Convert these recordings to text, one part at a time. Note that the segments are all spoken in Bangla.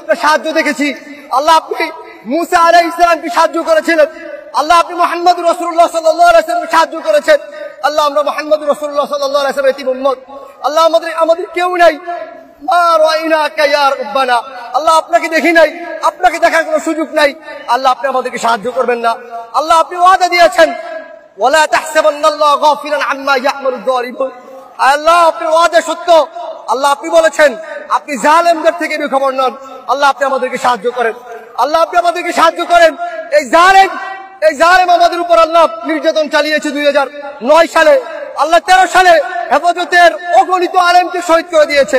আপনার সাহায্য দেখেছি। আল্লাহ আপনি মুসা আলাইহিস সালামকে সাহায্য করেছিলেন। আল্লাহ আপনি মুহাম্মদ রাসূলুল্লাহ সাল্লাল্লাহু আলাইহি ওয়াসাল্লামকে সাহায্য করেছেন। আল্লাহ আমরা মুহাম্মদ রাসূলুল্লাহ সাল্লাল্লাহু আলাইহি ওয়াসাল্লামের এতিম উম্মত। আল্লাহ আমাদের কেউ নাই। আল্লাহ আপনাকে দেখি নাই, আপনাকে দেখার কোনো সুযোগ নাই। আল্লাহ আপনি আমাদেরকে সাহায্য করবেন না। আল্লাহ আপনি ওয়াদা দিয়েছেন ওয়ালা তাহসাবান্নাল্লাহা গাফিলান আম্মা ইয়া'মালুয যালিমুন। আল্লাহ আপনার ওয়াদা সত্য। আল্লাহ আপনি বলেছেন আপনি জালেমদের থেকে বেখবর নন। আল্লাহ আপনি আমাদেরকে সাহায্য করেন। আল্লাহ আপনি আমাদেরকে সাহায্য করেন। এই জালেম আমাদের উপর আল্লাহ নির্যাতন চালিয়েছে 2009 সালে। আল্লাহ 13 সালে হেফাজতের অগণিত আলেমকে শহীদ করে দিয়েছে।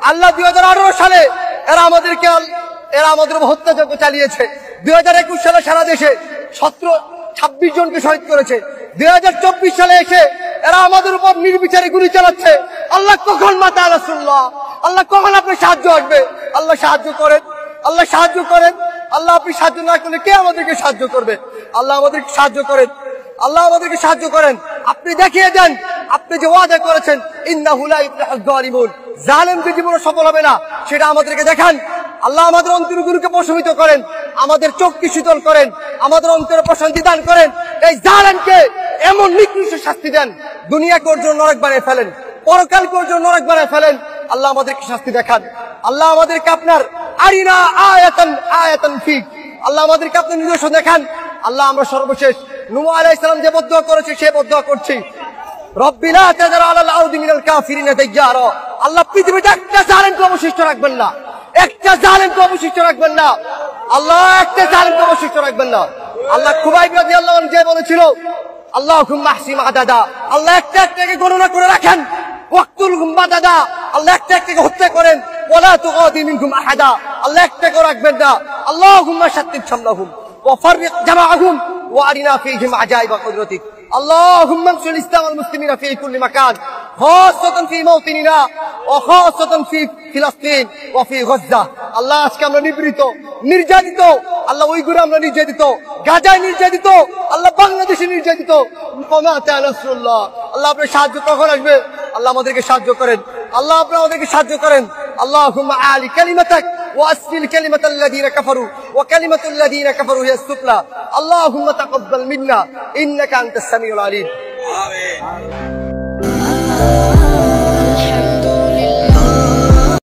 আল্লাহ 2018 সালে এরা আমাদের উপর হত্যাযজ্ঞ চালিয়েছে। 2021 সালে সারা দেশে 26 জনকে শহীদ করেছে। 2024 সালে এসে এরা আমাদের উপর নির্বিচারে গুলি চালাচ্ছে। আল্লাহ কখন মাতা রাসূলুল্লাহ, আল্লাহ কখন আপনার সাহায্য আসবে? আল্লাহ সাহায্য করেন, আল্লাহ সাহায্য করেন। আল্লাহ আপনি সাহায্য না করলে কে আমাদেরকে সাহায্য করবে? আল্লাহ আমাদেরকে সাহায্য করেন, আল্লাহ আমাদেরকে সাহায্য করেন। আপনি দেখিয়ে দেন, আপনি যে ওয়াদা করেছেন ইন্নাহু লা ইফলাহুয যালিমুন, জালেমকে জীবনে সফল হবে না, সেটা আমাদেরকে দেখান। আল্লাহ আমাদের অন্তরগুলোকে প্রশমিত করেন, আমাদের চোখকে শীতল করেন, আমাদের অন্তরে প্রশান্তি দান করেন। এই জালেমকে এমন নিকৃষ্ট শাস্তি দেন, দুনিয়াকে ওর জন্য নরক বানিয়ে ফেলেন, পরকালকে ওর জন্য নরক বানিয়ে ফেলেন। আল্লাহ আমাদেরকে শাস্তি দেখান। আল্লাহ আমাদেরকে আপনার আরিনা আয়াতান ফিক, আল্লাহ আমাদেরকে আপনার নিদর্শন দেখান। আল্লাহ আমরা সর্বশেষ নূহ আলাইহিস সালাম যে বদদুয়া করেছে সে বদদুয়া করছি, রব্বি লা তাযার আলাল আরদি মিনাল কাফিরিনা দাইয়ারা। আল্লাহ পৃথিবীতে একটা জালেমকে অবশিষ্ট রাখবেন না, একটা জালেমকে অবশিষ্ট রাখবেন না। আল্লাহ একটা জালেমকে অবশিষ্ট রাখবেন না। আল্লাহ খুবাইব রাদিয়াল্লাহু আনহু যে বলেছিল আল্লাহুম্মা আহসিম আদাদা, আল্লাহ একটা একটাকে গণনা করে রাখেন। ওয়াকতুলহুম বাদাদা, আল্লাহ একটা একটাকে হত্যা করেন। ওয়ালা তুগাদি মিনহুম আহাদা, আল্লাহ একটাকে রাখবেন না। আল্লাহুম্মা শাত্তিত শামলাহুম ওয়া ফাররিক জামাআহুম ওয়া আরিনা ফীহিম আজাইবা কুদরতিক। اللهم انصر الاسلام والمسلمين في كل مكان، خاصة في موطننا وخاصة في فلسطين وفي غزة। আল্লাহ আজকে আমরা নির্যাতিত, আল্লাহ উইগুরে আমরা নির্যাতিত, গাজায় নির্যাতিত, আল্লাহ বাংলাদেশে নির্যাতিত। মাতা নাসরুল্লাহ, আল্লাহ আপনার সাহায্য কখন আসবে? আল্লাহ আমাদেরকে সাহায্য করেন, আল্লাহ আপনি আমাদেরকে সাহায্য করেন। আল্লাহুম্মা আলি কালিমাতাক ওয়া আসফিল কালিমাতাল লাযিনা কাফারু ওয়া কালিমাতুল লাযিনা কাফারু হিয়া সুফলা। আল্লাহুম্মা তাকাব্বাল মিন্না ইন্নাকা আনতাস সামিউল আলিম। আমিন।